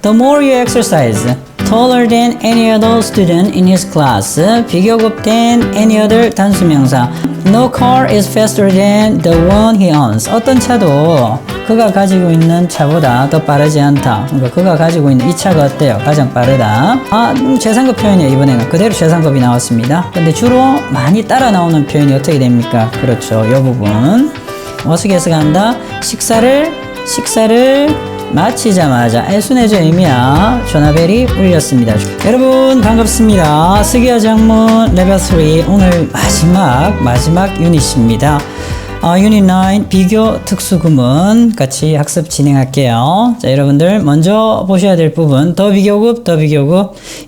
The more you exercise, taller than any other student in his class. 비교급 than any other 단수명사. No car is faster than the one he owns. 어떤 차도 그가 가지고 있는 차보다 더 빠르지 않다. 그러니까 그가 가지고 있는 이 차가 어때요? 가장 빠르다. 최상급 표현이에요. 이번에는 그대로 최상급이 나왔습니다. 근데 주로 많이 따라 나오는 표현이 어떻게 됩니까? 그렇죠. 이 부분. 어떻게 해석한다? 식사를 마치자마자 애순해져 의미야. 전화벨이 울렸습니다. 여러분 반갑습니다. 스기야 장문 레벨 3 오늘 마지막 유닛입니다. 유닛 9 비교 특수구문 같이 학습 진행할게요. 자, 여러분들 먼저 보셔야 될 부분 더 비교급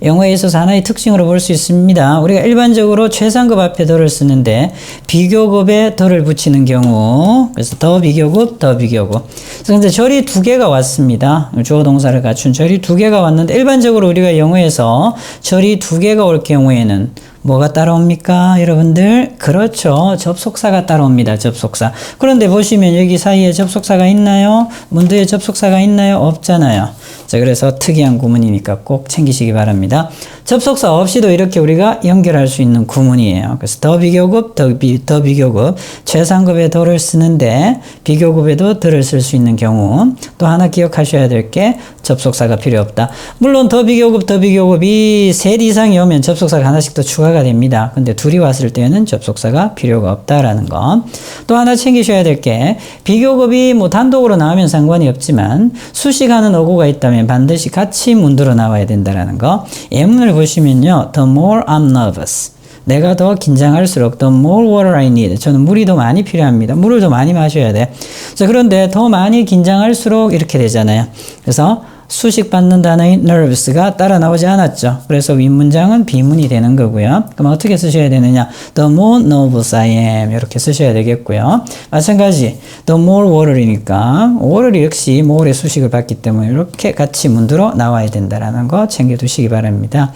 영어에 있어서 하나의 특징으로 볼 수 있습니다. 우리가 일반적으로 최상급 앞에 더를 쓰는데 비교급에 더를 붙이는 경우 그래서 더 비교급 그래서 근데 절이 두 개가 왔습니다. 주어 동사를 갖춘 절이 두 개가 왔는데 일반적으로 우리가 영어에서 절이 두 개가 올 경우에는 뭐가 따라옵니까? 여러분들? 그렇죠. 접속사가 따라옵니다. 접속사. 그런데 보시면 여기 사이에 접속사가 있나요? 문두에 접속사가 있나요? 없잖아요. 자, 그래서 특이한 구문이니까 꼭 챙기시기 바랍니다. 접속사 없이도 이렇게 우리가 연결할 수 있는 구문이에요. 그래서 더 비교급, 더 비교급, 최상급에 더를 쓰는데 비교급에도 더를 쓸 수 있는 경우 또 하나 기억하셔야 될 게 접속사가 필요 없다. 물론 더 비교급이 셋 이상이 오면 접속사가 하나씩 더 추가가 됩니다. 근데 둘이 왔을 때는 접속사가 필요가 없다라는 거. 또 하나 챙기셔야 될 게 비교급이 뭐 단독으로 나오면 상관이 없지만 수식하는 어구가 있다면 반드시 같이 문두로 나와야 된다라는 거. 예문을 보시면요. The more I'm nervous. 내가 더 긴장할수록 the more water I need. 저는 물이 더 많이 필요합니다. 물을 더 많이 마셔야 돼. 자, 그런데 더 많이 긴장할수록 이렇게 되잖아요. 그래서 수식 받는 단어인 nervous가 따라 나오지 않았죠. 그래서 윗문장은 비문이 되는 거고요. 그럼 어떻게 쓰셔야 되느냐? The more nervous I am 이렇게 쓰셔야 되겠고요. 마찬가지 the more water이니까 water이 역시 more의 수식을 받기 때문에 이렇게 같이 문두로 나와야 된다라는 거 챙겨두시기 바랍니다.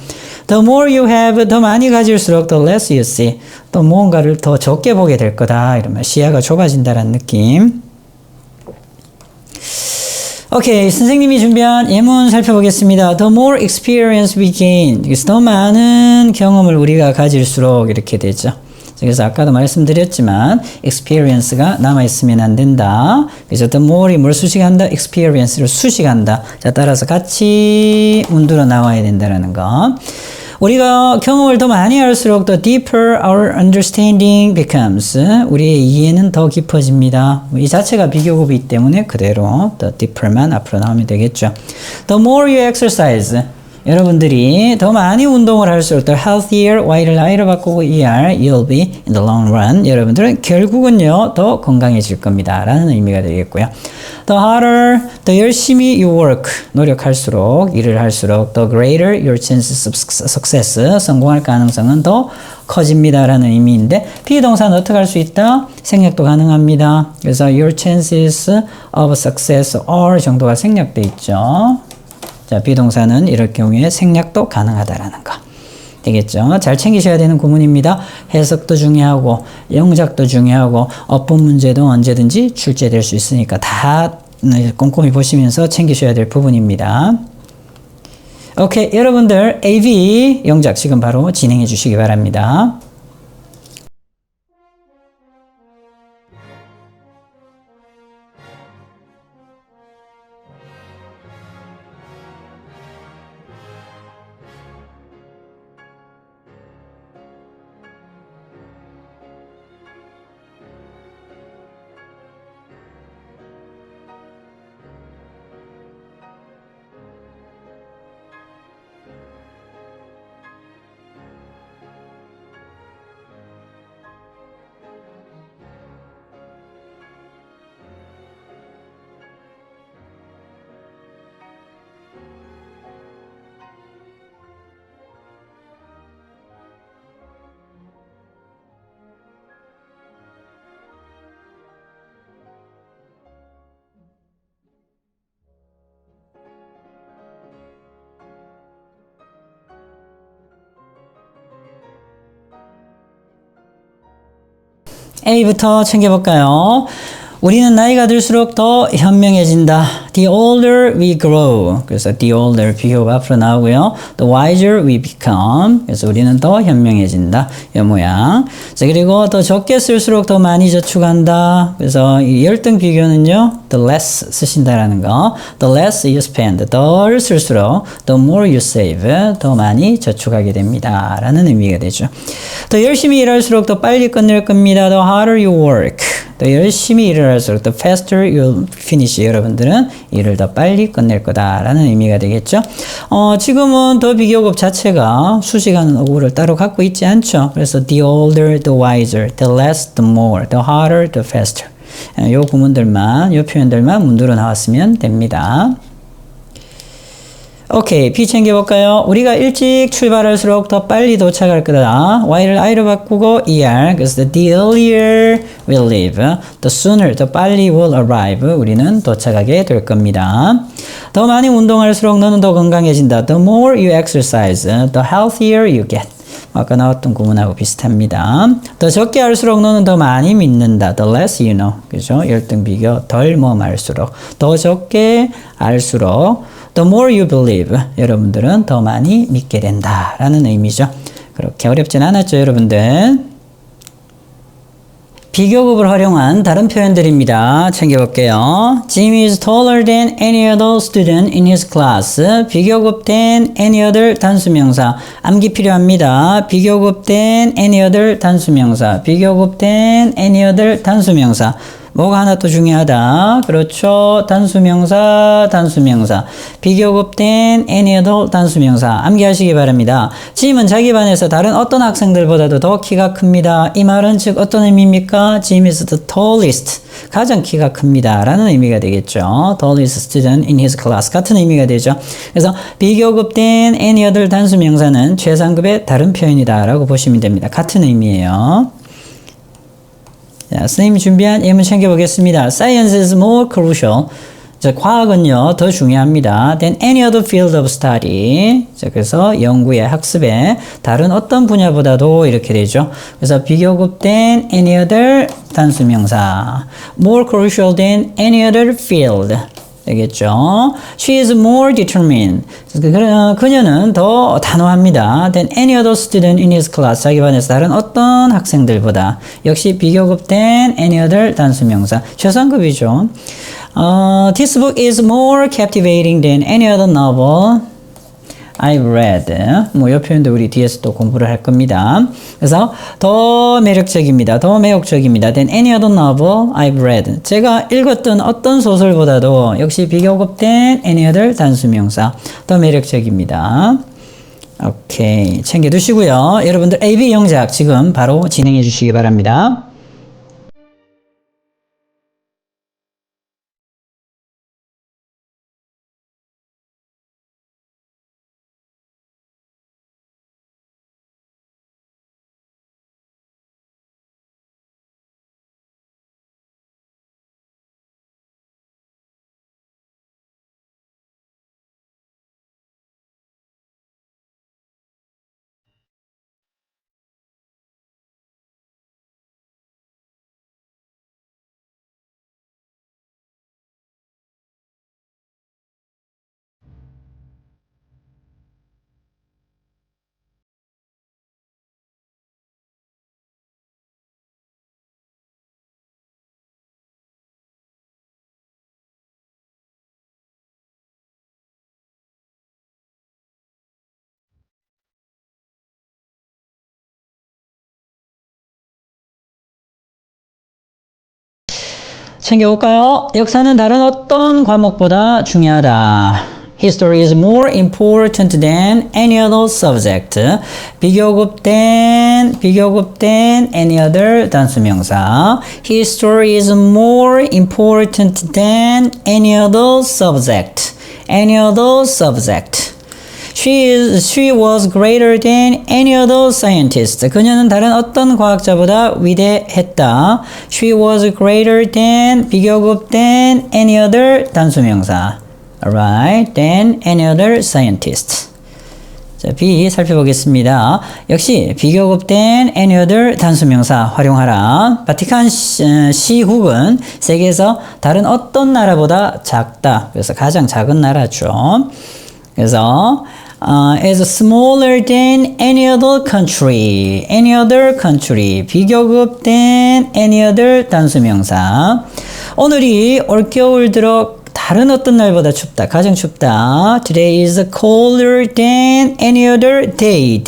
The more you have, 더 많이 가질수록 the less you see. 또 무언가를 더 적게 보게 될 거다. 이러면 시야가 좁아진다는 느낌. 오케이, 선생님이 준비한 예문 살펴보겠습니다. The more experience we gain. 그래서 더 많은 경험을 우리가 가질수록 이렇게 되죠. 그래서 아까도 말씀드렸지만 experience가 남아있으면 안 된다. 그래서 the more이 뭘 수식한다? experience를 수식한다. 자, 따라서 같이 문두로 나와야 된다는 거. 우리가 경험을 더 많이 할수록 the deeper our understanding becomes. 우리의 이해는 더 깊어집니다. 이 자체가 비교급이기 때문에 그대로 the deeper만 앞으로 나오면 되겠죠. The more you exercise. 여러분들이 더 많이 운동을 할수록 the healthier, y를 i로 바꾸고 you'll be in the long run. 여러분들은 결국은요, 더 건강해질 겁니다. 라는 의미가 되겠고요. The harder, 더 열심히 you work. 노력할수록, 일을 할수록 the greater your chances of success. 성공할 가능성은 더 커집니다. 라는 의미인데 비동사는 어떻게 할 수 있다? 생략도 가능합니다. 그래서 your chances of success are 정도가 생략돼 있죠. 자, 비동사는 이럴 경우에 생략도 가능하다라는 거. 되겠죠? 잘 챙기셔야 되는 구문입니다. 해석도 중요하고, 영작도 중요하고, 어법 문제도 언제든지 출제될 수 있으니까 다 꼼꼼히 보시면서 챙기셔야 될 부분입니다. 오케이, 여러분들 AV 영작 지금 바로 진행해 주시기 바랍니다. A부터 챙겨볼까요? 우리는 나이가 들수록 더 현명해진다. The older we grow. 그래서 the older 비교가 앞으로 나오고요. The wiser we become. 그래서 우리는 더 현명해진다. 이 모양. 자, 그리고 더 적게 쓸수록 더 많이 저축한다. 그래서 이 열등 비교는요. The less 쓰신다라는 거. The less you spend. 덜 쓸수록 the more you save. 더 많이 저축하게 됩니다. 라는 의미가 되죠. 더 열심히 일할수록 더 빨리 끝낼 겁니다. The harder you work. 더 열심히 일을 할수록 the faster you'll finish. 여러분들은 일을 더 빨리 끝낼 거다라는 의미가 되겠죠. 지금은 더 비교급 자체가 수식하는 어구를 따로 갖고 있지 않죠. 그래서 the older, the wiser, the less, the more, the harder, the faster. 요 구문들만, 요 표현들만 문두로 나왔으면 됩니다. 오케이, B 챙겨볼까요? 우리가 일찍 출발할수록 더 빨리 도착할 거다. Y를 I로 바꾸고 ER. 그래서 the earlier we leave, the sooner, 더 빨리 will arrive. 우리는 도착하게 될 겁니다. 더 많이 운동할수록 너는 더 건강해진다. The more you exercise, the healthier you get. 아까 나왔던 구문하고 비슷합니다. 더 적게 할수록 너는 더 많이 믿는다. The less you know. 그죠? 열등 비교, 덜 말수록. 더 적게 알수록 the more you believe. 여러분들은 더 많이 믿게 된다. 라는 의미죠. 그렇게 어렵진 않았죠, 여러분들. 비교급을 활용한 다른 표현들입니다. 챙겨볼게요. Jim is taller than any other student in his class. 비교급 than any other 단수명사. 암기 필요합니다. 비교급 than any other 단수명사. 비교급 than any other 단수명사. 뭐가 하나 또 중요하다. 그렇죠. 단수명사, 단수명사. 비교급된 any other 단수명사. 암기하시기 바랍니다. 짐은 자기 반에서 다른 어떤 학생들보다도 더 키가 큽니다. 이 말은 즉 어떤 의미입니까? Jim is the tallest. 가장 키가 큽니다. 라는 의미가 되겠죠. tallest student in his class. 같은 의미가 되죠. 그래서 비교급된 any other 단수명사는 최상급의 다른 표현이다. 라고 보시면 됩니다. 같은 의미예요. 자, 선생님이 준비한 예문 챙겨보겠습니다. Science is more crucial. 자, 과학은요, 더 중요합니다. than any other field of study. 자, 그래서 연구에, 학습에, 다른 어떤 분야보다도 이렇게 되죠. 그래서 비교급 than any other 단수명사. more crucial than any other field. 되겠죠. She is more determined. 그녀는 더 단호합니다. than any other student in his class. 자기 반에서 다른 어떤 학생들보다. 역시 비교급된 any other 단수명사. 최상급이죠. This book is more captivating than any other novel I've read. 뭐, 이 표현도 우리 뒤에서 또 공부를 할 겁니다. 그래서 더 매력적입니다. 더 매혹적입니다. than any other novel I've read. 제가 읽었던 어떤 소설보다도 역시 비교급된 any other 단수명사. 더 매력적입니다. 오케이. 챙겨두시고요. 여러분들 AB 영작 지금 바로 진행해 주시기 바랍니다. 챙겨볼까요? 역사는 다른 어떤 과목보다 중요하다. History is more important than any other subject. 비교급된 any other 단수명사. History is more important than any other subject. Any other subject. She was greater than any other scientist. 그녀는 다른 어떤 과학자보다 위대했다. She was greater than 비교급 than any other 단수명사. Alright, than any other scientist. 자, B 살펴보겠습니다. 역시 비교급된 any other 단수명사 활용하라. 바티칸 시국은 세계에서 다른 어떤 나라보다 작다. 그래서 가장 작은 나라죠. 그래서 is smaller than any other country. any other country. 비교급된 any other 단수명사. 오늘이 올겨울 들어 다른 어떤 날보다 춥다. 가장 춥다. Today is colder than any other day.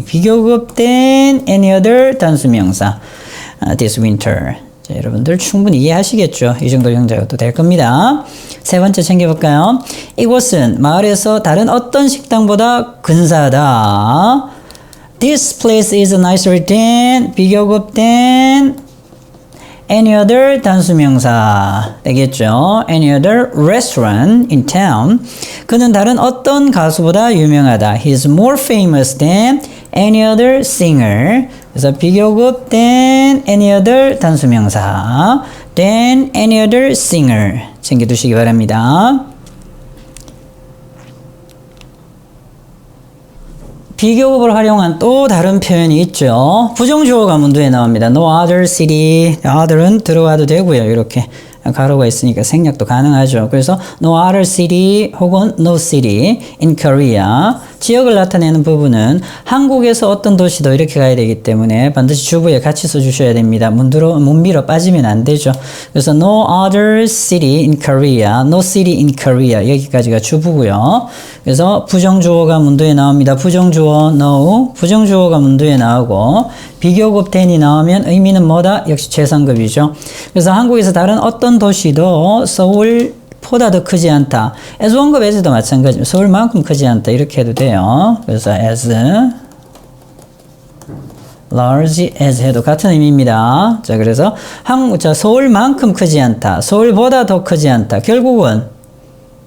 비교급된 any other 단수명사. This winter. 자, 여러분들 충분히 이해하시겠죠? 이 정도 형태가 될 겁니다. 세 번째 챙겨볼까요? 이곳은 마을에서 다른 어떤 식당보다 근사하다. This place is nicer than 비교급된 any other 단수명사 되겠죠. any other restaurant in town. 그는 다른 어떤 가수보다 유명하다. He is more famous than any other singer. 그래서 비교급된 any other 단수명사 than any other singer 챙겨두시기 바랍니다. 비교급을 활용한 또 다른 표현이 있죠. 부정주어가 문두에 나옵니다. No other city. other은 들어와도 되고요. 이렇게 가로가 있으니까 생략도 가능하죠. 그래서 no other city 혹은 no city in Korea. 지역을 나타내는 부분은 한국에서 어떤 도시도 이렇게 가야 되기 때문에 반드시 주부에 같이 써주셔야 됩니다. 문밀어 빠지면 안 되죠. 그래서 no other city in Korea, no city in Korea 여기까지가 주부고요. 그래서 부정주어가 문두에 나옵니다. 부정주어 no, 부정주어가 문두에 나오고 비교급 than이 나오면 의미는 뭐다? 역시 최상급이죠. 그래서 한국에서 다른 어떤 도시도 서울보다 더 크지 않다. as 원급 as도 마찬가지입니다. 서울만큼 크지 않다. 이렇게 해도 돼요. 그래서 as large as 해도 같은 의미입니다. 자, 그래서 서울만큼 크지 않다. 서울보다 더 크지 않다. 결국은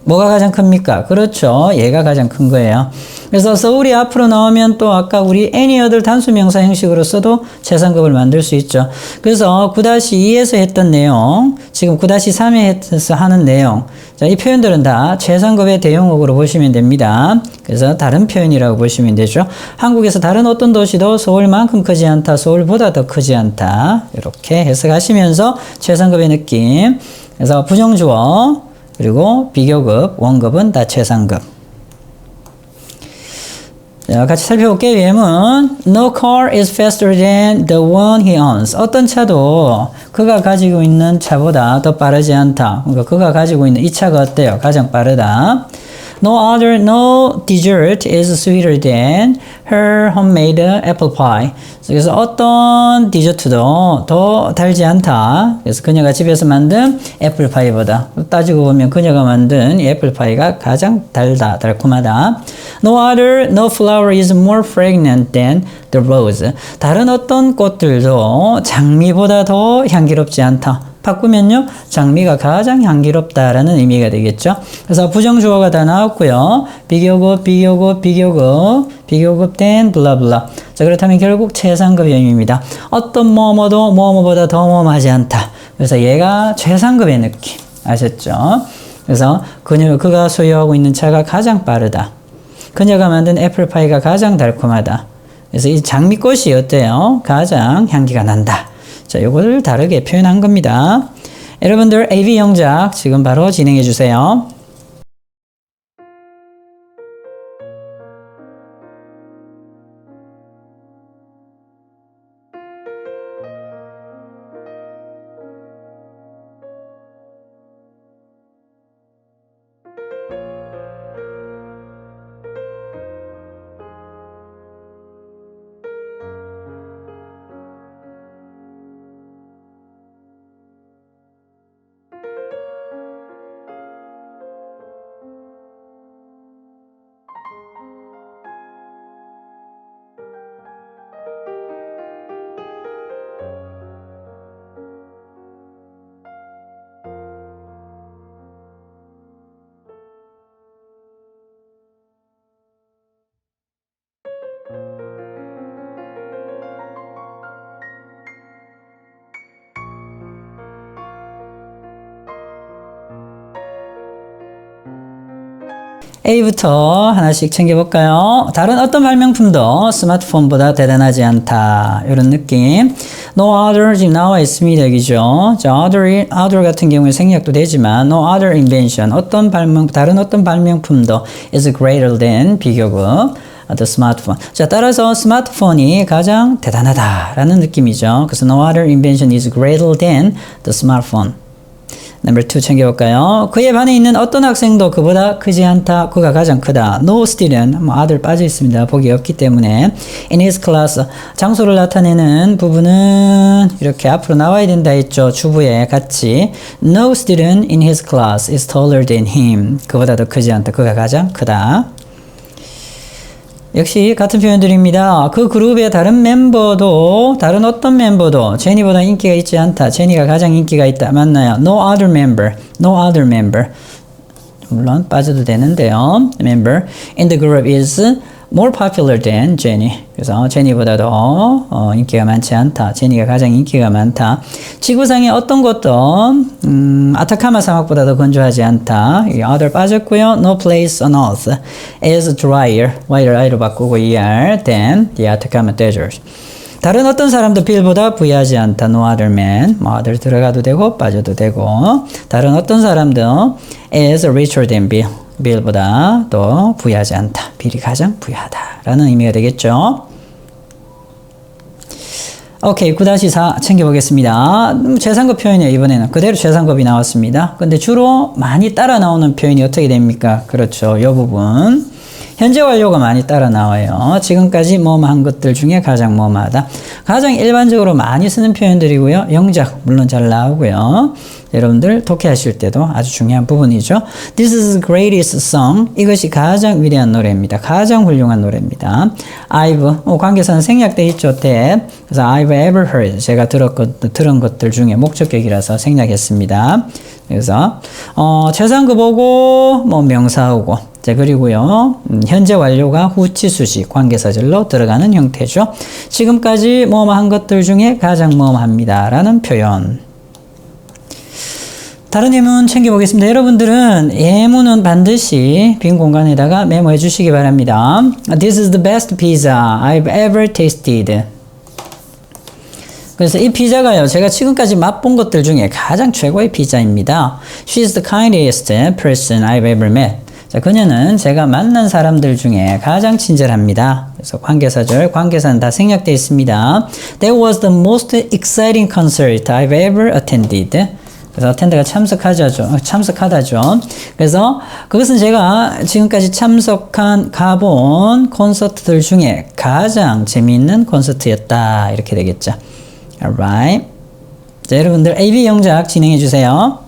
뭐가 가장 큽니까? 그렇죠. 얘가 가장 큰 거예요. 그래서 서울이 앞으로 나오면 또 아까 우리 any other 단수명사 형식으로 써도 최상급을 만들 수 있죠. 그래서 9-2에서 했던 내용, 지금 9-3에서 하는 내용, 자, 이 표현들은 다 최상급의 대용어로 보시면 됩니다. 그래서 다른 표현이라고 보시면 되죠. 한국에서 다른 어떤 도시도 서울만큼 크지 않다, 서울보다 더 크지 않다. 이렇게 해석하시면서 최상급의 느낌. 그래서 부정주어, 그리고 비교급, 원급은 다 최상급. 자, 같이 살펴볼게요. 예문. No car is faster than the one he owns. 어떤 차도 그가 가지고 있는 차보다 더 빠르지 않다. 그러니까 그가 가지고 있는 이 차가 어때요? 가장 빠르다. No dessert is sweeter than her homemade apple pie. 그래서 어떤 디저트도 더 달지 않다. 그래서 그녀가 집에서 만든 애플파이보다 따지고 보면 그녀가 만든 이 애플파이가 가장 달콤하다. No flower is more fragrant than the rose. 다른 어떤 꽃들도 장미보다 더 향기롭지 않다. 바꾸면요, 장미가 가장 향기롭다라는 의미가 되겠죠. 그래서 부정주어가 다 나왔고요. 비교급 된 블라블라. 자, 그렇다면 결국 최상급의 의미입니다. 어떤 뭐뭐도 뭐뭐보다 더 뭐뭐하지 않다. 그래서 얘가 최상급의 느낌. 아셨죠? 그래서 그가 소유하고 있는 차가 가장 빠르다. 그녀가 만든 애플파이가 가장 달콤하다. 그래서 이 장미꽃이 어때요? 가장 향기가 난다. 자, 요거를 다르게 표현한 겁니다. 여러분들 AV 영작 지금 바로 진행해 주세요. A부터 하나씩 챙겨볼까요? 다른 어떤 발명품도 스마트폰보다 대단하지 않다. 이런 느낌. No other 지금 나와 있습니다. 여기죠. 자, other 같은 경우에 생략도 되지만 no other invention. 다른 어떤 발명품도 is greater than 비교급. The smartphone. 자, 따라서 스마트폰이 가장 대단하다라는 느낌이죠. 그래서 no other invention is greater than the smartphone. Number 2 챙겨볼까요? 그에 반해 있는 어떤 학생도 그보다 크지 않다. 그가 가장 크다. No student, other 빠져 있습니다. 복이 없기 때문에 in his class, 장소를 나타내는 부분은 이렇게 앞으로 나와야 된다 했죠. 주부에 같이 No student in his class is taller than him. 그보다 더 크지 않다. 그가 가장 크다. 역시 같은 표현들입니다. 그 그룹의 다른 어떤 멤버도 제니보다 인기가 있지 않다. 제니가 가장 인기가 있다. 맞나요? No other member. 물론 빠져도 되는데요. Member in the group is more popular than Jenny. 그래서 제니보다 더 인기가 많지 않다. 제니가 가장 인기가 많다. 지구상의 어떤 것도 아타카마 사막보다 더 건조하지 않다. 이 other 빠졌고요. No place on earth is drier. Y를 I로 바꾸고 ER than the Atacama Desert. 다른 어떤 사람도 빌보다 부유하지 않다. No other man. other 들어가도 되고 빠져도 되고. 다른 어떤 사람도 is richer than Bill. 빌보다 더 부유하지 않다. 빌이 가장 부유하다라는 의미가 되겠죠. 오케이, 9-4 챙겨보겠습니다. 최상급 표현이에요. 이번에는 그대로 최상급이 나왔습니다. 근데 주로 많이 따라 나오는 표현이 어떻게 됩니까? 그렇죠. 이 부분. 현재 완료가 많이 따라 나와요. 지금까지 뭐한 것들 중에 가장 뭐하다. 가장 일반적으로 많이 쓰는 표현들이고요. 영작 물론 잘 나오고요. 여러분들 독해하실 때도 아주 중요한 부분이죠. This is the greatest song. 이것이 가장 위대한 노래입니다. 가장 훌륭한 노래입니다. I've 관계사는 생략돼 있죠. that. 그래서 I've ever heard. 제가 들은 것들 중에 목적격이라서 생략했습니다. 그래서 최상급하고 명사하고 자 그리고요 현재 완료가 후치수식 관계사절로 들어가는 형태죠. 지금까지 뭐한 것들 중에 가장 뭐합니다 라는 표현. 다른 예문 챙겨보겠습니다. 여러분들은 예문은 반드시 빈 공간에다가 메모해 주시기 바랍니다. This is the best pizza I've ever tasted. 그래서 이 피자가요, 제가 지금까지 맛본 것들 중에 가장 최고의 피자입니다. She's the kindest person I've ever met. 자, 그녀는 제가 만난 사람들 중에 가장 친절합니다. 그래서 관계사절, 관계사는 다 생략되어 있습니다. That was the most exciting concert I've ever attended. 그래서 attend가 참석하다죠. 그래서 그것은 제가 지금까지 가본 콘서트들 중에 가장 재미있는 콘서트였다. 이렇게 되겠죠. Alright. 자, 여러분들 AB 영작 진행해 주세요.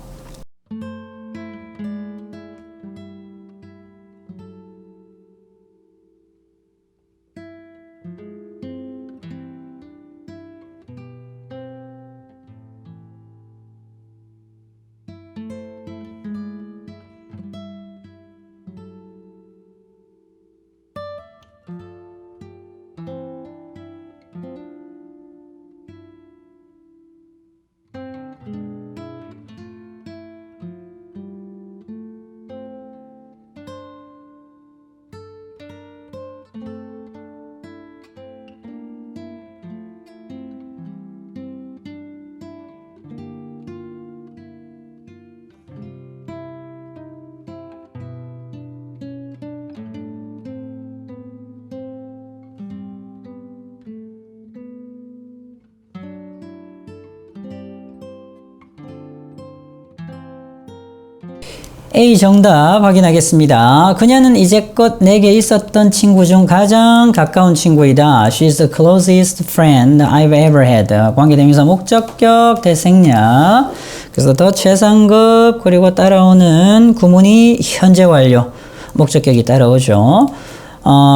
A 정답 확인하겠습니다. 그녀는 이제껏 내게 있었던 친구 중 가장 가까운 친구이다. She's the closest friend I've ever had. 관계대명사 목적격 대생략. 그래서 더 최상급 그리고 따라오는 구문이 현재 완료. 목적격이 따라오죠.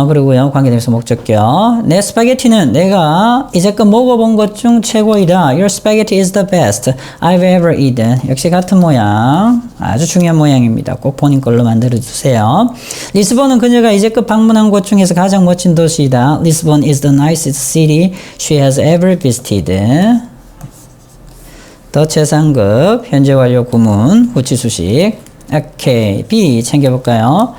그리고요, 관계대명사 목적격. 내 스파게티는 내가 이제껏 먹어본 것 중 최고이다. Your spaghetti is the best I've ever eaten. 역시 같은 모양. 아주 중요한 모양입니다. 꼭 본인 걸로 만들어 주세요. 리스본은 그녀가 이제껏 방문한 곳 중에서 가장 멋진 도시이다. Lisbon is the nicest city she has ever visited. 더 최상급, 현재 완료 구문, 후치수식. 오케이. B 챙겨볼까요?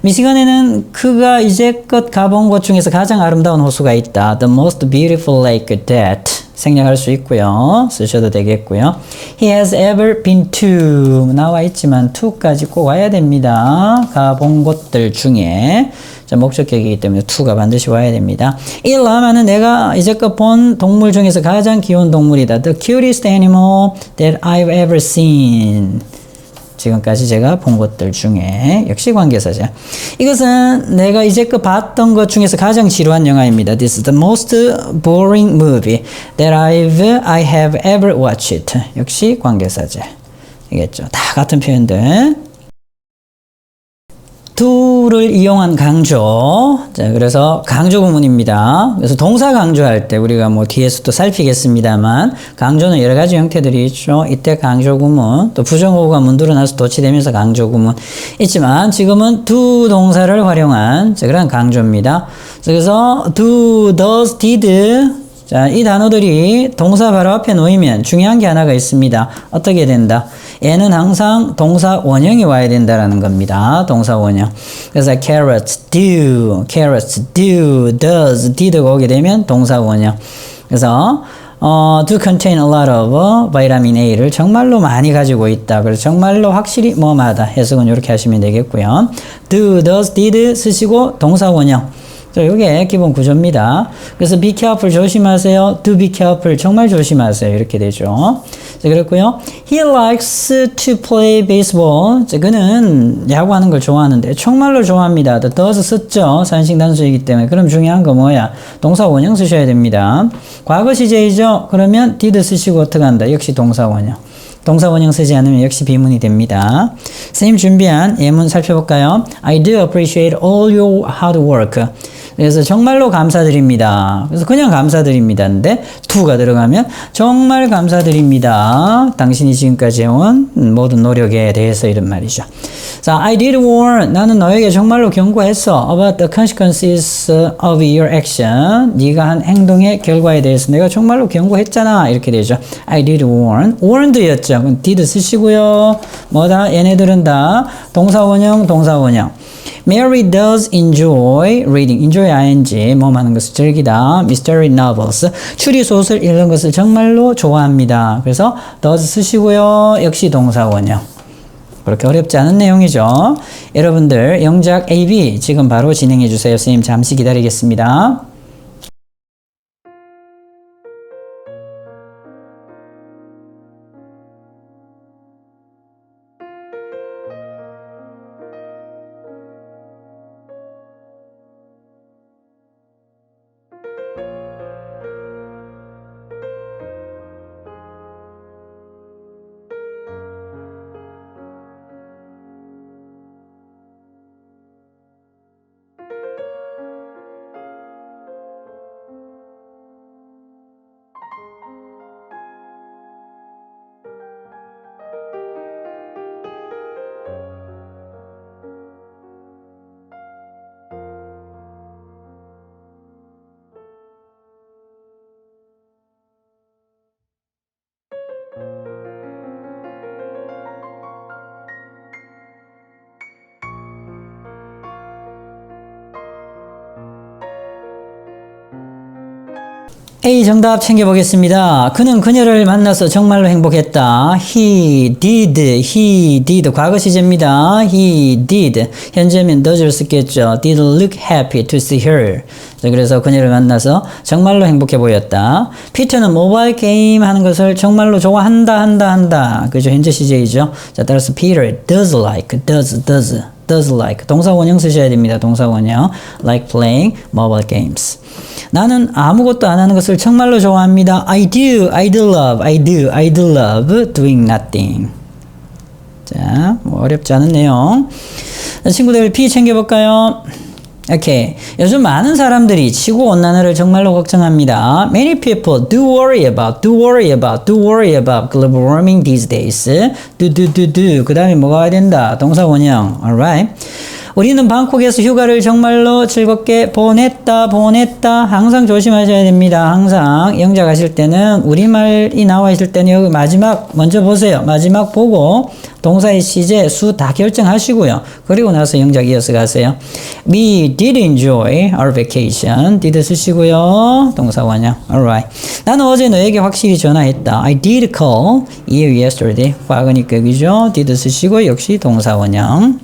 미시건에는 그가 이제껏 가본 곳 중에서 가장 아름다운 호수가 있다. The most beautiful lake that. 생략할 수 있고요. 쓰셔도 되겠고요. He has ever been to. 나와 있지만 to까지 꼭 와야 됩니다. 가본 곳들 중에. 자, 목적격이기 때문에 to가 반드시 와야 됩니다. 이 라마는 내가 이제껏 본 동물 중에서 가장 귀여운 동물이다. The cutest animal that I've ever seen. 지금까지 제가 본 것들 중에 역시 관계사죠. 이것은 내가 이제껏 봤던 것 중에서 가장 지루한 영화입니다. This is the most boring movie that I have ever watched. 역시 관계사죠. 이겠죠. 다 같은 표현들. to를 이용한 강조. 자, 그래서 강조 구문입니다. 그래서 동사 강조할 때 우리가 뭐 뒤에서 또 살피겠습니다만 강조는 여러 가지 형태들이 있죠. 이때 강조 구문, 또 부정어구가 문두로 나서 도치되면서 강조 구문 있지만 지금은 do 동사를 활용한 그런 강조입니다. 그래서 do, does, did. 자, 이 단어들이 동사 바로 앞에 놓이면 중요한 게 하나가 있습니다. 어떻게 된다? 얘는 항상 동사 원형이 와야 된다라는 겁니다. 동사 원형. 그래서 carrots do, does, did가 오게 되면 동사 원형. 그래서 do contain a lot of vitamin A를 정말로 많이 가지고 있다. 그래서 정말로 확실히 뭐마다 해석은 이렇게 하시면 되겠고요. do, does, did 쓰시고 동사 원형. 자, 이게 기본 구조입니다. 그래서 be careful 조심하세요. do be careful 정말 조심하세요. 이렇게 되죠. 자, 그렇고요. He likes to play baseball. 자, 그는 야구하는 걸 좋아하는데 정말로 좋아합니다. The does 썼죠. 산식 단수이기 때문에. 그럼 중요한 거 뭐야? 동사 원형 쓰셔야 됩니다. 과거 시제이죠. 그러면 did 쓰시고 어떻게 한다? 역시 동사 원형. 동사 원형 쓰지 않으면 역시 비문이 됩니다. 선생님 준비한 예문 살펴볼까요? I do appreciate all your hard work. 그래서 정말로 감사드립니다. 그래서 그냥 감사드립니다인데 to가 들어가면 정말 감사드립니다. 당신이 지금까지 해온 모든 노력에 대해서 이런 말이죠. 자, I did warn. 나는 너에게 정말로 경고했어. About the consequences of your action. 네가 한 행동의 결과에 대해서 내가 정말로 경고했잖아. 이렇게 되죠. I did warn. warned였죠. 그럼 did 쓰시고요. 뭐다? 얘네들은 다 동사 원형, 동사 원형. Mary does enjoy reading. enjoy ing. 뭐 하는 것을 즐기다. mystery novels. 추리 소설 읽는 것을 정말로 좋아합니다. 그래서 does 쓰시고요. 역시 동사 원형. 그렇게 어렵지 않은 내용이죠. 여러분들 영작 AB 지금 바로 진행해 주세요. 선생님 잠시 기다리겠습니다. A 정답 챙겨보겠습니다. 그는 그녀를 만나서 정말로 행복했다. He did. 과거 시제입니다. He did. 현재면 does를 쓰겠죠. Did look happy to see her. 자, 그래서 그녀를 만나서 정말로 행복해 보였다. 피터는 모바일 게임 하는 것을 정말로 좋아한다. 그죠? 현재 시제이죠. 자, 따라서 Peter does like. 동사 원형 쓰셔야 됩니다. 동사 원형. Like playing mobile games. 나는 아무것도 안 하는 것을 정말로 좋아합니다. I do love doing nothing. 자, 뭐 어렵지 않은 내용. 자, 친구들 P 챙겨볼까요? 오케이. 요즘 많은 사람들이 지구온난화를 정말로 걱정합니다. Many people do worry about global warming these days. do. 그 다음에 뭐가 와야 된다? 동사 원형. Alright. 우리는 방콕에서 휴가를 정말로 즐겁게 보냈다. 항상 조심하셔야 됩니다. 항상 영작 하실 때는 우리말이 나와 있을 때는 여기 마지막 먼저 보세요. 마지막 보고 동사의 시제, 수 다 결정하시고요. 그리고 나서 영작 이어서 가세요. We did enjoy our vacation. did 쓰시고요. 동사 원형. Alright. 나는 어제 너에게 확실히 전화했다. I did call you yesterday. 과거니까 그죠? did 쓰시고 역시 동사 원형.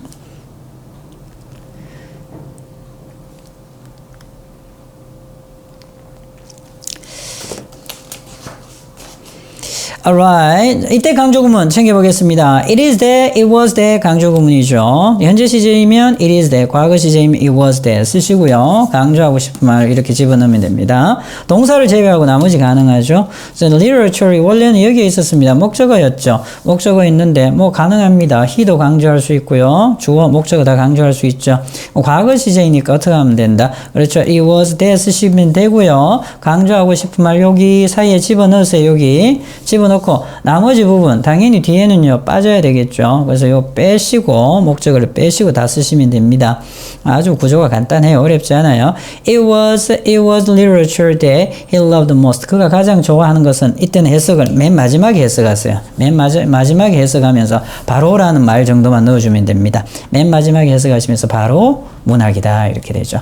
Alright. 이때 강조구문 챙겨보겠습니다. It is that, it was that 강조구문이죠. 현재 시제이면 it is that, 과거 시제이면 it was that 쓰시고요. 강조하고 싶은 말 이렇게 집어넣으면 됩니다. 동사를 제외하고 나머지 가능하죠. So, literature 원래는 여기에 있었습니다. 목적어였죠. 목적어 있는데 뭐 가능합니다. he도 강조할 수 있고요. 주어, 목적어 다 강조할 수 있죠. 과거 시제이니까 어떻게 하면 된다. 그렇죠. It was that 쓰시면 되고요. 강조하고 싶은 말 여기 사이에 집어넣으세요. 여기 집어넣고 나머지 부분 당연히 뒤에는요 빠져야 되겠죠. 그래서 요 빼시고 목적어를 빼시고 다 쓰시면 됩니다. 아주 구조가 간단해요. 어렵지 않아요. It was literature that he loved most. 그가 가장 좋아하는 것은 이때는 해석을 맨 마지막에 해석하세요. 맨 마지막에 해석하면서 바로라는 말 정도만 넣어주면 됩니다. 맨 마지막에 해석하시면서 바로 문학이다 이렇게 되죠.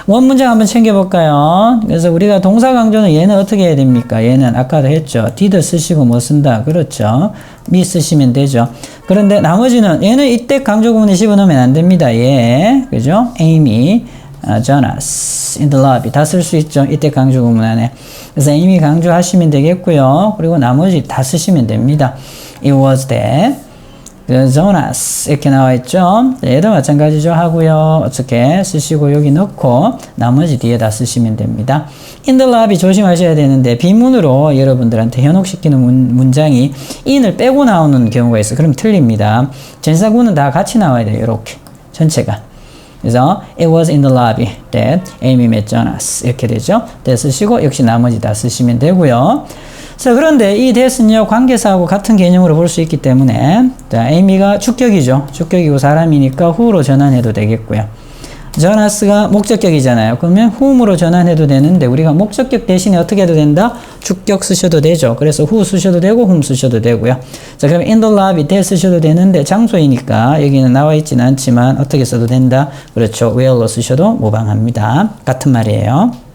원문장 한번 챙겨볼까요? 그래서 우리가 동사 강조는 얘는 어떻게 해야 됩니까? 얘는 아까도 했죠. did 쓰시고 뭐 쓴다. 그렇죠. me 쓰시면 되죠. 그런데 나머지는 얘는 이때 강조구문에 집어넣으면 안 됩니다. 예. 그죠? Amy, Jonas, in the lobby 다 쓸 수 있죠. 이때 강조구문 안에. 그래서 Amy 강조하시면 되겠고요. 그리고 나머지 다 쓰시면 됩니다. It was that. Jonas 이렇게 나와 있죠. 얘도 마찬가지죠. 하고요. 어떻게 쓰시고 여기 넣고 나머지 뒤에다 쓰시면 됩니다. In the lobby 조심하셔야 되는데 비문으로 여러분들한테 현혹시키는 문장이 in을 빼고 나오는 경우가 있어요. 그럼 틀립니다. 전사구는 다 같이 나와야 돼요. 이렇게 전체가. 그래서 it was in the lobby that Amy met Jonas 이렇게 되죠. that 쓰시고 역시 나머지 다 쓰시면 되고요. 자, 그런데 이 that은요, 관계사하고 같은 개념으로 볼 수 있기 때문에, 자, Amy가 주격이죠. 주격이고 사람이니까 who로 전환해도 되겠고요. Jonas가 목적격이잖아요. 그러면 whom으로 전환해도 되는데, 우리가 목적격 대신에 어떻게 해도 된다? 주격 쓰셔도 되죠. 그래서 who 쓰셔도 되고, whom 쓰셔도 되고요. 자, 그럼 in the lobby, that 쓰셔도 되는데, 장소이니까, 여기는 나와 있지는 않지만, 어떻게 써도 된다? 그렇죠. where로 쓰셔도 무방합니다. 같은 말이에요.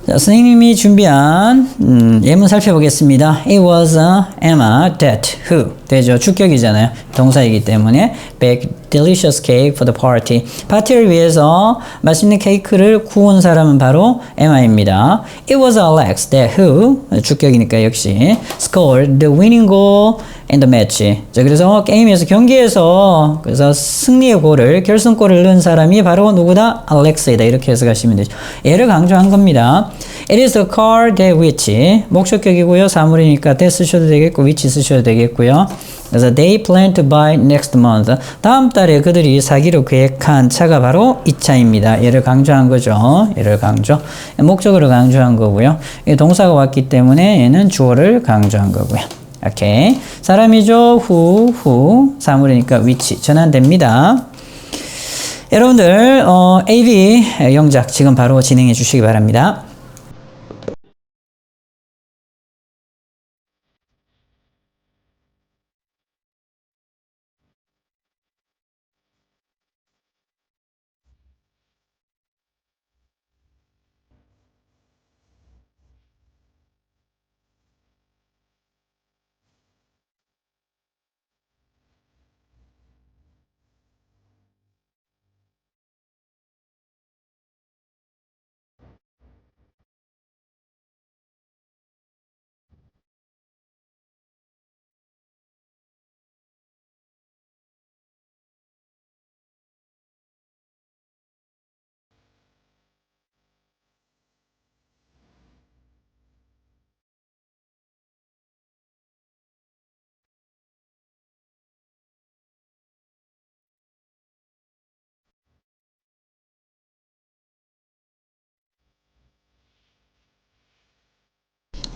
자, 선생님이 준비한 예문 살펴보겠습니다. It was Emma that who 되죠. 주격이잖아요. 동사이기 때문에 baked delicious cake for the party. 파티를 위해서 맛있는 케이크를 구운 사람은 바로 에마입니다. It was Alex that who 주격이니까 역시 scored the winning goal in the match. 자, 그래서 게임에서 경기에서 그래서 승리의 골을 결승골을 넣은 사람이 바로 누구다? 알렉스이다. 이렇게 해석하시면 되죠. 얘를 강조한 겁니다. It is the car that which 목적격이고요. 사물이니까 that 쓰셔도 되겠고 which 쓰셔도 되겠고요. 그래서 they plan to buy next month. 다음 달에 그들이 사기로 계획한 차가 바로 이 차입니다. 얘를 강조한 거죠. 얘를 강조. 목적으로 강조한 거고요. 이 동사가 왔기 때문에 얘는 주어를 강조한 거고요. 오케이. 사람이죠. who 사물이니까 which 전환됩니다. 여러분들 AV 영작 지금 바로 진행해 주시기 바랍니다.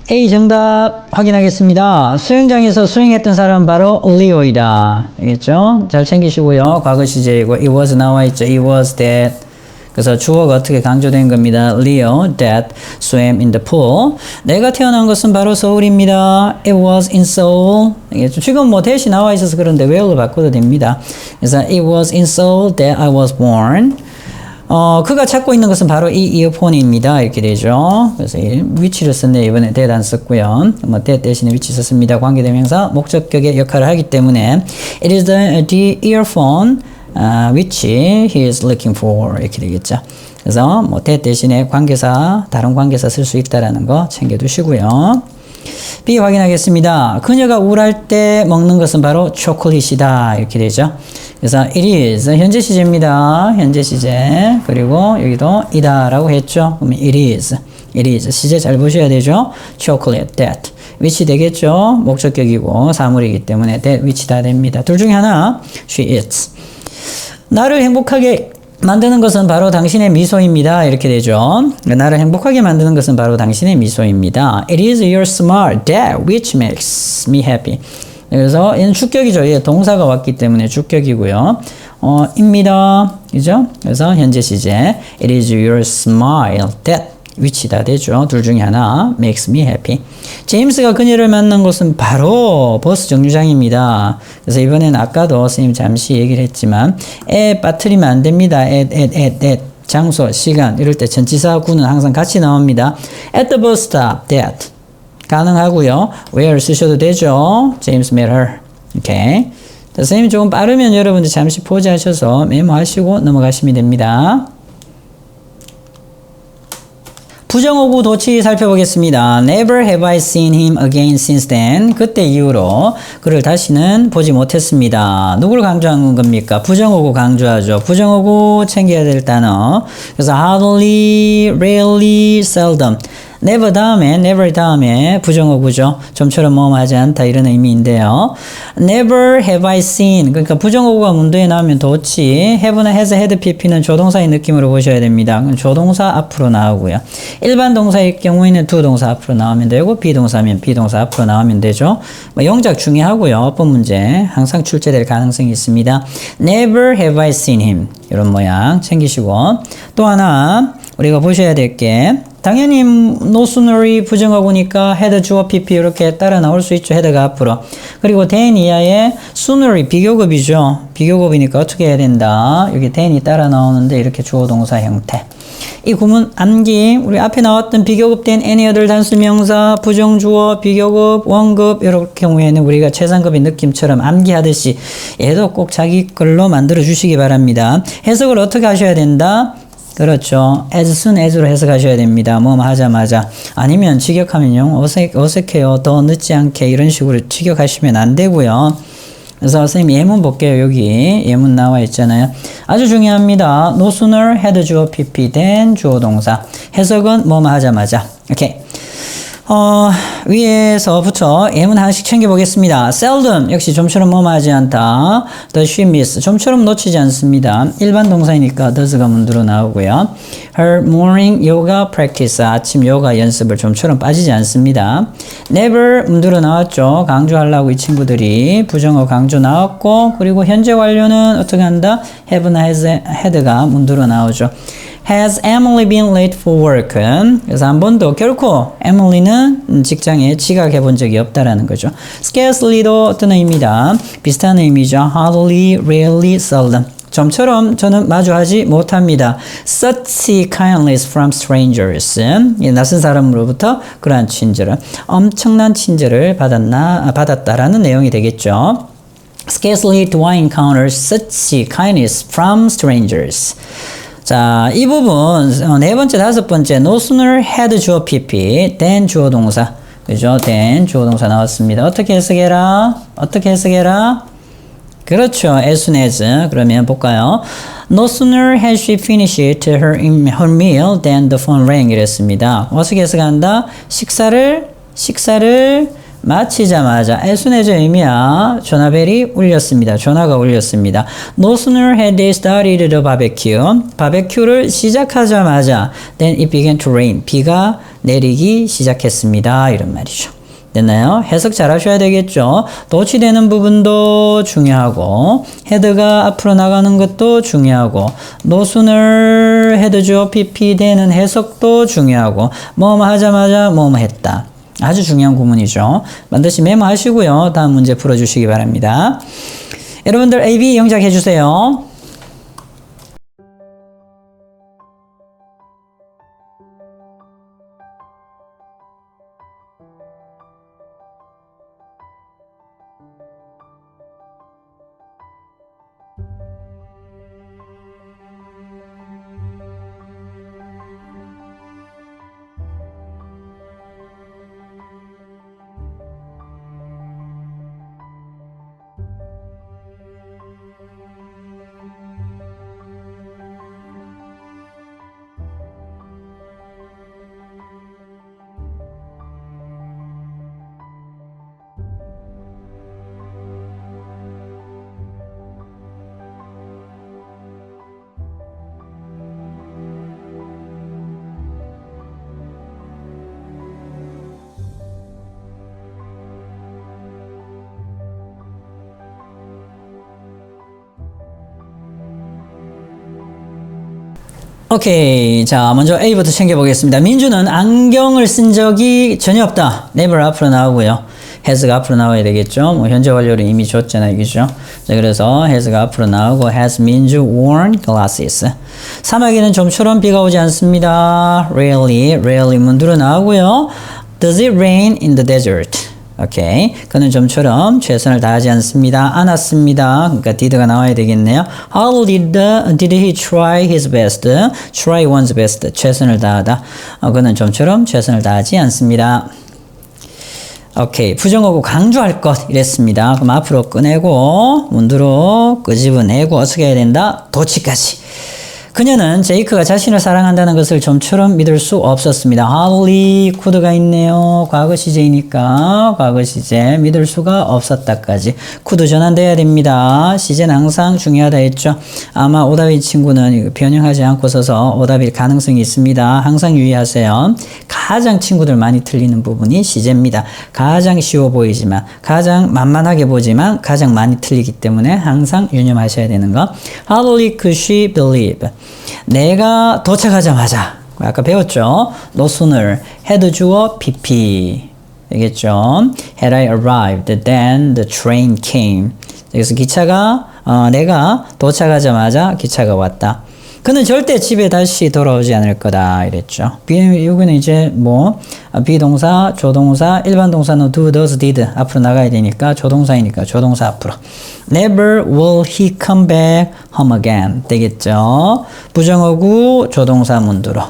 A 정답 확인하겠습니다. 수영장에서 수영했던 사람은 바로 리오이다. 알겠죠? 잘 챙기시고요. 과거 시제이고 it was 나와 있죠. it was that. 그래서 주어가 어떻게 강조된 겁니다. Leo that swam in the pool. 내가 태어난 것은 바로 서울입니다. It was in Seoul. 알겠죠? 지금 뭐 that이 나와 있어서 그런데 where로 바꿔도 됩니다. 그래서 it was in Seoul that I was born. 그가 찾고 있는 것은 바로 이 이어폰입니다. 이렇게 되죠. 그래서 위치를 썼네요. 이번에 that 안 썼고요. 뭐 that 대신에 위치 썼습니다. 관계대명사 목적격의 역할을 하기 때문에 it is the earphone which he is looking for 이렇게 되겠죠. 그래서 뭐 that 대신에 관계사 다른 관계사 쓸 수 있다라는 거 챙겨두시고요. B 확인하겠습니다. 그녀가 우울할 때 먹는 것은 바로 초콜릿이다 이렇게 되죠. 그래서 it is 현재 시제입니다. 현재 시제. 그리고 여기도 이다라고 했죠. 그러면 it is 시제 잘 보셔야 되죠. chocolate that which 되겠죠. 목적격이고 사물이기 때문에 that which 다 됩니다. 둘 중에 하나 she eats. 나를 행복하게 만드는 것은 바로 당신의 미소입니다. 이렇게 되죠. 나를 행복하게 만드는 것은 바로 당신의 미소입니다. It is your smile that which makes me happy. 그래서 얘는 주격이죠. 얘 동사가 왔기 때문에 주격이고요. 입니다. 그죠? 그래서 현재 시제 It is your smile that which 다 되죠. 둘 중에 하나 makes me happy. 제임스가 그녀를 만난 곳은 바로 버스 정류장입니다. 그래서 이번에는 아까도 선생님 잠시 얘기를 했지만 에 빠뜨리면 안 됩니다. at 장소, 시간 이럴 때 전치사구는 항상 같이 나옵니다. at the bus stop that 가능하고요. where 쓰셔도 되죠. James met her. 오케이. 선생님이 조금 빠르면 여러분들 잠시 포즈하셔서 메모하시고 넘어가시면 됩니다. 부정어구 도치 살펴보겠습니다. Never have I seen him again since then. 그때 이후로 그를 다시는 보지 못했습니다. 누구를 강조한 겁니까? 부정어구 강조하죠. 부정어구 챙겨야 될 단어. 그래서 hardly, rarely, seldom. never 다음에 부정어구죠. 좀처럼 뭐뭐하지 않다 이런 의미인데요. never have I seen 그러니까 부정어구가 문도에 나오면 도치 have나 has, had, pp는 조동사의 느낌으로 보셔야 됩니다. 조동사 앞으로 나오고요. 일반 동사의 경우에는 두 동사 앞으로 나오면 되고 비동사면 비동사 앞으로 나오면 되죠. 영작 중요하고요. 어법 문제 항상 출제될 가능성이 있습니다. never have I seen him 이런 모양 챙기시고 또 하나 우리가 보셔야 될 게 당연히 no sooner이 부정어구니까 had, 주어, pp 이렇게 따라 나올 수 있죠. head가 앞으로. 그리고 then 이하에 sooner이 비교급이죠. 비교급이니까 어떻게 해야 된다. 여기 then이 따라 나오는데 이렇게 주어 동사 형태. 이 구문 암기 우리 앞에 나왔던 비교급된 any other 단수명사 부정주어 비교급 원급 이럴 경우에는 우리가 최상급의 느낌처럼 암기하듯이 얘도 꼭 자기 걸로 만들어 주시기 바랍니다. 해석을 어떻게 하셔야 된다. 그렇죠. as soon as로 해석하셔야 됩니다. 뭐 하자마자. 아니면 직역하면요. 어색해요. 더 늦지 않게 이런 식으로 직역하시면 안 되고요. 그래서 선생님 예문 볼게요. 여기 예문 나와 있잖아요. 아주 중요합니다. No sooner had 주어 pp than 주어 동사. 해석은 뭐 하자마자. 오케이. 위에서부터 예문 하나씩 챙겨보겠습니다. seldom 역시 좀처럼 뭐하지 않다. does she miss 좀처럼 놓치지 않습니다. 일반 동사이니까 does가 문두로 나오고요. her morning yoga practice 아침 요가 연습을 좀처럼 빠지지 않습니다. never 문두로 나왔죠. 강조하려고 이 친구들이 부정어 강조 나왔고 그리고 현재 완료는 어떻게 한다? have나 had가 문두로 나오죠. Has Emily been late for work? 그래서 한 번도 결코 Emily는 직장에 지각해 본 적이 없다라는 거죠. Scarcely도 어떤 의미다? 비슷한 의미죠. Hardly, rarely, seldom. 좀처럼 저는 마주하지 못합니다. Such kindness from strangers. 낯선 사람으로부터 그러한 친절을 엄청난 친절을 받았다라는 내용이 되겠죠. Scarcely do I encounter such kindness from strangers. 자, 이 부분 네 번째, 다섯 번째 no sooner had 주어 pp than 주어 동사 그죠? than 주어 동사 나왔습니다. 어떻게 해석해라? 어떻게 해석해라? 그렇죠. as soon as 그러면 볼까요? No sooner had she finished her meal than the phone rang 이랬습니다. 어떻게 해석한다? 식사를 마치자마자 as soon as의 의미야. 전화벨이 울렸습니다. 전화가 울렸습니다. No sooner had they started the barbecue. 바베큐를 시작하자마자 then it began to rain. 비가 내리기 시작했습니다. 이런 말이죠. 됐나요? 해석 잘 하셔야 되겠죠. 도치되는 부분도 중요하고 헤드가 앞으로 나가는 것도 중요하고 no sooner had죠. PP 되는 해석도 중요하고 뭐뭐 하자마자 뭐뭐 했다. 아주 중요한 구문이죠. 반드시 메모하시고요. 다음 문제 풀어주시기 바랍니다. 여러분들 AB 영작해 주세요. 오케이. 자, 먼저 A부터 챙겨보겠습니다. 민주는 안경을 쓴 적이 전혀 없다. never 앞으로 나오고요. has가 앞으로 나와야 되겠죠. 뭐 현재 완료를 이미 줬잖아요. 그죠? 자, 그래서 has가 앞으로 나오고 has 민주 worn glasses. 사막에는 좀처럼 비가 오지 않습니다. rarely 문두로 나오고요. Does it rain in the desert? 오케이. 그는 좀처럼 최선을 다하지 않습니다. 안 왔습니다. 그러니까 did가 나와야 되겠네요. How did he try his best? Try one's best. 최선을 다하다. 그는 좀처럼 최선을 다하지 않습니다. 오케이. 부정어고 강조할 것 이랬습니다. 그럼 앞으로 꺼내고 문두로 끄집어내고 어떻게 해야 된다? 도치까지. 그녀는 제이크가 자신을 사랑한다는 것을 좀처럼 믿을 수 없었습니다. hardly could가 있네요. 과거 시제이니까 과거 시제 믿을 수가 없었다까지. could 전환돼야 됩니다. 시제는 항상 중요하다 했죠. 아마 오답인 친구는 변형하지 않고 써서 오답일 가능성이 있습니다. 항상 유의하세요. 가장 친구들 많이 틀리는 부분이 시제입니다. 가장 쉬워 보이지만 가장 만만하게 보지만 가장 많이 틀리기 때문에 항상 유념하셔야 되는 거. hardly could she believe. 내가 도착하자마자 아까 배웠죠. No sooner had 주어 PP 되겠죠. Had I arrived, then the train came. 그래서 기차가 내가 도착하자마자 기차가 왔다. 그는 절대 집에 다시 돌아오지 않을 거다 이랬죠. 여기는 이제 뭐 비동사, 조동사, 일반 동사는 do, does, did 앞으로 나가야 되니까 조동사이니까 조동사 앞으로. Never will he come back home again 되겠죠. 부정어구 조동사 문두로.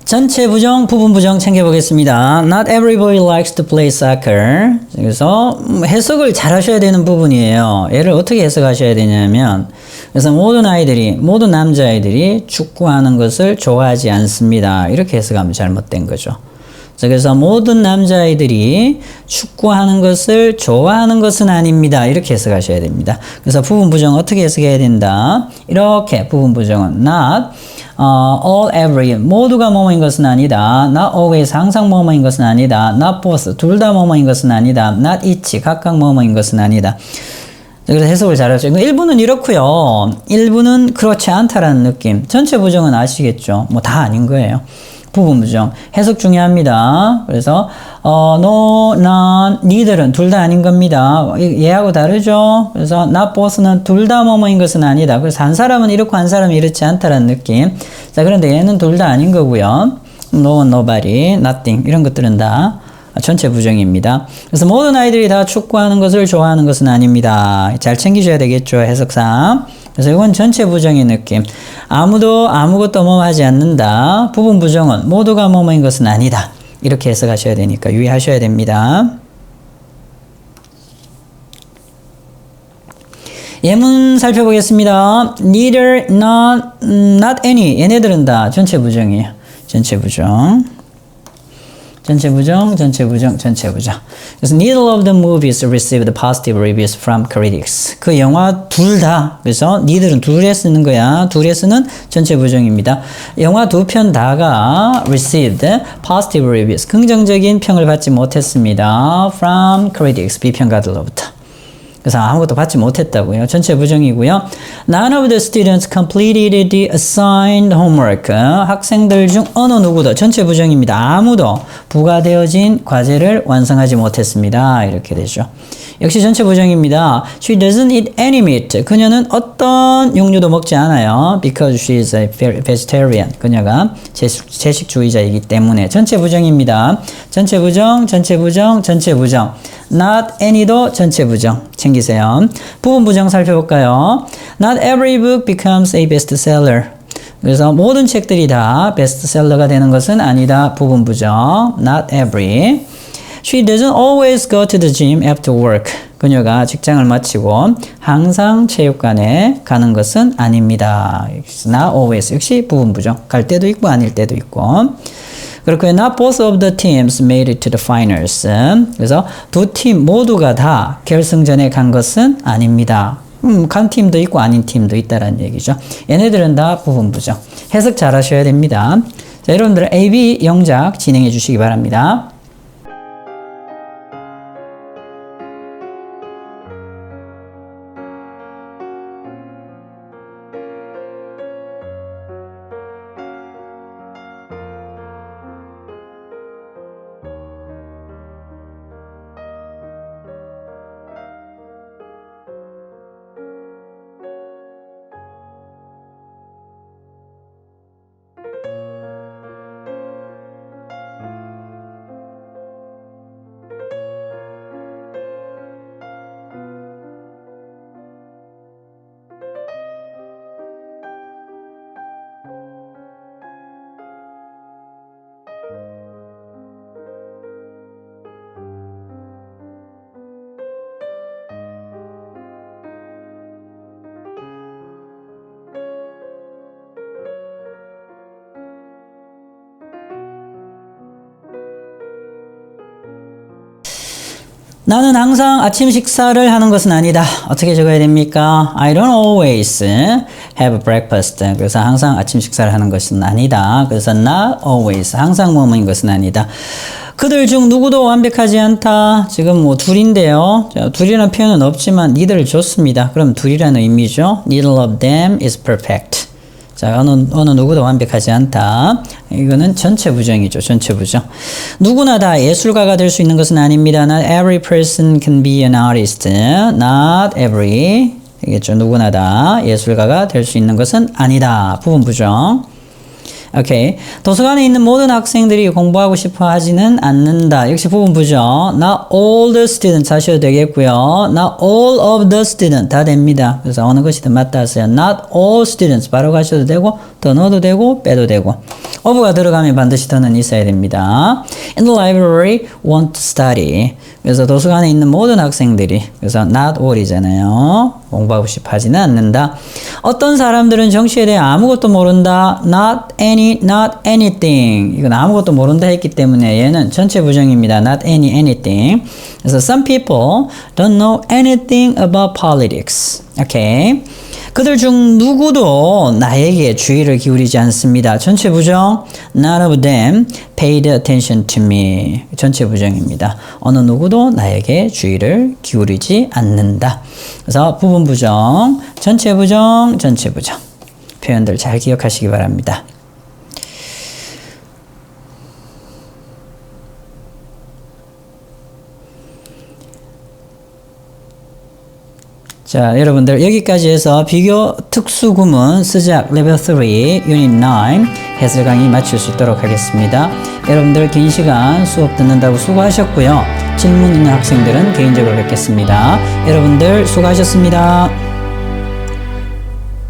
전체 부정, 부분 부정 챙겨보겠습니다. Not everybody likes to play soccer. 그래서 해석을 잘 하셔야 되는 부분이에요. 얘를 어떻게 해석하셔야 되냐면 그래서 모든 남자아이들이 축구하는 것을 좋아하지 않습니다. 이렇게 해석하면 잘못된 거죠. 그래서 모든 남자아이들이 축구하는 것을 좋아하는 것은 아닙니다. 이렇게 해석하셔야 됩니다. 그래서 부분 부정 어떻게 해석해야 된다? 이렇게 부분 부정은 not all, every 모두가 뭐뭐인 것은 아니다. Not always 항상 뭐뭐인 것은 아니다. Not both 둘 다 뭐뭐인 것은 아니다. Not each 각각 뭐뭐인 것은 아니다. 그래서 해석을 잘하죠. 일부는 이렇고요. 일부는 그렇지 않다라는 느낌. 전체 부정은 아시겠죠? 뭐 다 아닌 거예요. 부분 부정. 해석 중요합니다. 그래서 no, none, neither는 둘 다 아닌 겁니다. 얘하고 다르죠. 그래서 not both는 둘 다 뭐뭐인 것은 아니다. 그래서 한 사람은 이렇고 한 사람은 이렇지 않다라는 느낌. 자, 그런데 얘는 둘 다 아닌 거고요. no, nobody, nothing 이런 것들은 다 전체 부정입니다. 그래서 모든 아이들이 다 축구하는 것을 좋아하는 것은 아닙니다. 잘 챙기셔야 되겠죠. 해석상. 그래서 이건 전체 부정의 느낌. 아무도 아무것도 뭐뭐 하지 않는다. 부분 부정은 모두가 뭐뭐인 것은 아니다. 이렇게 해석하셔야 되니까 유의하셔야 됩니다. 예문 살펴보겠습니다. Neither, not any. 얘네들은 다 전체 부정이에요. 전체 부정. 전체 부정, 전체 부정, 전체 부정. 그래서 neither of the movies received positive reviews from critics. 그 영화 둘 다. 그래서 neither는 둘에 쓰는 거야. 둘에 쓰는 전체 부정입니다. 영화 두 편 다가 received positive reviews. 긍정적인 평을 받지 못했습니다. from critics. 비평가들로부터. 그래서 아무것도 받지 못했다고요. 전체 부정이고요. None of the students completed the assigned homework. 학생들 중 어느 누구도 전체 부정입니다. 아무도 부과되어진 과제를 완성하지 못했습니다. 이렇게 되죠. 역시 전체 부정입니다. She doesn't eat any meat. 그녀는 어떤 육류도 먹지 않아요. Because she is a vegetarian. 그녀가 채식주의자이기 때문에 전체 부정입니다. 전체 부정, 전체 부정, 전체 부정. Not any도 전체 부정. 챙기세요. 부분 부정 살펴볼까요? Not every book becomes a bestseller. 그래서 모든 책들이 다 베스트셀러가 되는 것은 아니다. 부분 부정. Not every. She doesn't always go to the gym after work. 그녀가 직장을 마치고 항상 체육관에 가는 것은 아닙니다. Not always. 역시 부분 부정. 갈 때도 있고 아닐 때도 있고. 그렇고요. Not both of the teams made it to the finals. 그래서 두 팀 모두가 다 결승전에 간 것은 아닙니다. 간 팀도 있고 아닌 팀도 있다라는 얘기죠. 얘네들은 다 부분 부정. 해석 잘 하셔야 됩니다. 자, 여러분들 A, B 영작 진행해 주시기 바랍니다. 나는 항상 아침 식사를 하는 것은 아니다. 어떻게 적어야 됩니까? I don't always have breakfast. 그래서 항상 아침 식사를 하는 것은 아니다. 그래서 not always. 항상 뭐뭐인 것은 아니다. 그들 중 누구도 완벽하지 않다. 지금 뭐 둘인데요. 자, 둘이라는 표현은 없지만 neither를 줬습니다. 그럼 둘이라는 의미죠. Neither of them is perfect. 자, 어느 누구도 완벽하지 않다. 이거는 전체 부정이죠. 전체 부정. 누구나 다 예술가가 될 수 있는 것은 아닙니다. Not every person can be an artist. Not every. 되겠죠. 누구나 다 예술가가 될 수 있는 것은 아니다. 부분 부정. 오케이. 도서관에 있는 모든 학생들이 공부하고 싶어 하지는 않는다. 역시 부분 부정. Not all the students 하셔도 되겠고요. Not all of the students 다 됩니다. 그래서 어느 것이든 맞다 하세요. Not all students 바로 가셔도 되고 더 넣어도 되고 빼도 되고. of가 들어가면 반드시 더는 있어야 됩니다. In the library want to study. 그래서 도서관에 있는 모든 학생들이 그래서 not all이잖아요. 공부하고 싶어 하지는 않는다. 어떤 사람들은 정치에 대해 아무것도 모른다. Not any, not anything. 이건 아무것도 모른다 했기 때문에 얘는 전체 부정입니다. Not any, anything. 그래서 some people don't know anything about politics. 오케이. 그들 중 누구도 나에게 주의를 기울이지 않습니다. 전체 부정. None of them paid attention to me. 전체 부정입니다. 어느 누구도 나에게 주의를 기울이지 않는다. 그래서 부분 부정, 전체 부정, 전체 부정. 표현들 잘 기억하시기 바랍니다. 자, 여러분들 여기까지 해서 비교 특수구문 스작 레벨 3 유닛 9 해설 강의 마칠 수 있도록 하겠습니다. 여러분들 긴 시간 수업 듣는다고 수고하셨고요. 질문 있는 학생들은 개인적으로 뵙겠습니다. 여러분들 수고하셨습니다.